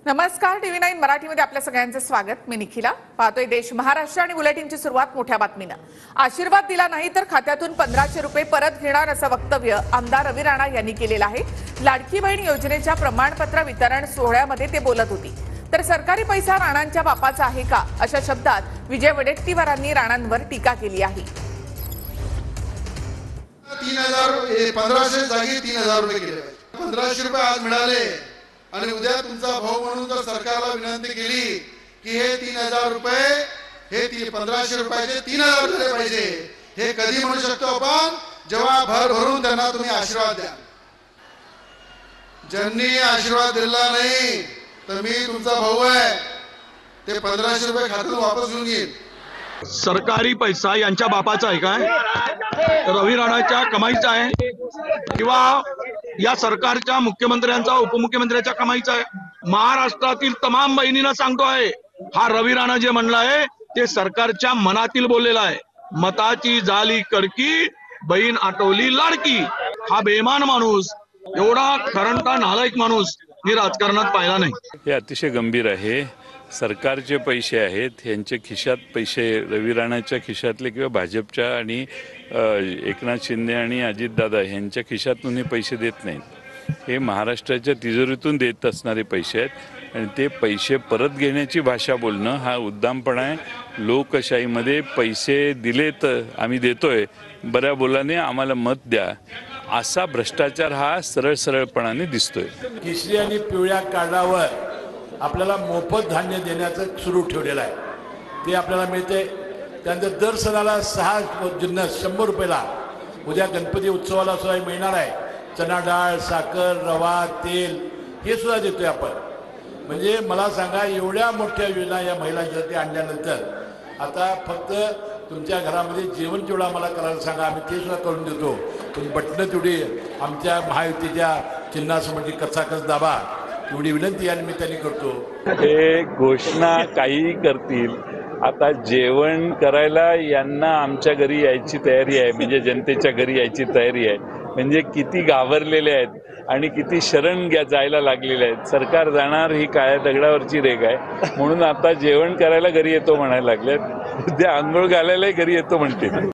नमस्कार, TV9 मराठीमध्ये आपल्या सगळ्यांचं स्वागत। मी निखिला। पाहतोय देश महाराष्ट्र आणि बुलेटिनची सुरुवात मोठ्या बातमीने। आशीर्वाद दिला नाही तर खात्यातून 1500 रुपये परत घेणार असं वक्तव्य आमदार रवी राणा यांनी केलेलं आहे। लाडकी बहीण योजनेच्या प्रमाणपत्र वितरण सोहळ्यामध्ये ते बोलत होते। तर सरकारी पैसा राणांच्या बापाचा आहे का अशा शब्दात विजय वडेट्टीवारांनी राणांवर टीका केली आहे। 1500 जागी 3000 रुपये केले। 1500 रुपये आज मिळाले आणि उद्या तुमचा भाऊ म्हणून जर सरकारला विनंती केली की हे 3000 रुपये हे 1500 रुपयाचे 3000 झाले पाहिजे, हे कधी म्हणू शकतो आपण? जेव्हा भर भरून त्यांना तुम्ही आशीर्वाद द्या। ज्यांनी आशीर्वाद दिला नाही तर मी तुमचा भाऊ आहे, ते 1500 रुपये खात्यातून वापस घेऊन येईल। सरकारी पैसा यांच्या बापाचा आहे काय? रवी राणाच्या कमाईचा आहे किंवा या सरकारच्या मुख्यमंत्र्यांचा उपमुख्यमंत्र्यांच्या कमाईचा आहे? महाराष्ट्रातील तमाम बहिणींना सांगतो आहे, हा रवी राणा जे म्हणलं आहे ते सरकारच्या मनातील बोललेला आहे। मताची झाली कडकी, बहीण आटवली लाडकी। हा बेमान माणूस, एवढा खरंटा नालायक माणूस मी राजकारणात पाहिला नाही। हे अतिशय गंभीर आहे। सरकारचे पैसे आहेत, यांच्या खिशात पैसे रवी राणाच्या खिशातले किंवा भाजपच्या आणि एकनाथ शिंदे आणि अजितदादा यांच्या खिशातून हे पैसे देत नाहीत। हे महाराष्ट्राच्या तिजोरीतून देत असणारे पैसे आहेत आणि ते पैसे परत घेण्याची भाषा बोलणं हा उद्दामपणा आहे। लोकशाहीमध्ये पैसे दिले तर आम्ही देतोय, बऱ्या बोलाने आम्हाला मत द्या, असा भ्रष्टाचार हा सरळपणाने दिसतोय। केशरी आणि पिवळ्या कार्डावर आपल्याला मोफत धान्य देण्याचं सुरू ठेवलेलं आहे, ते आपल्याला मिळते। त्यानंतर दर सणाला 6 जिन्नस 100 रुपयाला उद्या गणपती उत्सवाला सुद्धा मिळणार आहे। चना डाळ, साखर, रवा, तेल हे सुद्धा देतोय आपण। म्हणजे मला सांगा, एवढ्या मोठ्या योजना या महिलांसाठी आणल्यानंतर आता फक्त तुमच्या घरामध्ये जेवण जेवढं मला करायला सांगा, आम्ही ते सुद्धा करून देतो। तुम्ही बटणं तेवढी आमच्या महायुतीच्या चिन्हासमोर कचाकच दाबा, एवढी विनंती या निमित्ताने करतो। हे घोषणा काही करतील, आता जेवण करायला यांना आमच्या घरी यायची तयारी आहे, म्हणजे जनतेच्या घरी यायची तयारी आहे। म्हणजे किती घाबरलेले आहेत आणि किती शरण जायला लागलेले आहेत। सरकार जाणार ही काळ्या दगडावरची रेघ आहे, म्हणून आता जेवण करायला घरी येतो म्हणायला लागलेत, उद्या आंघोळ घालायलाही घरी येतो म्हणतील।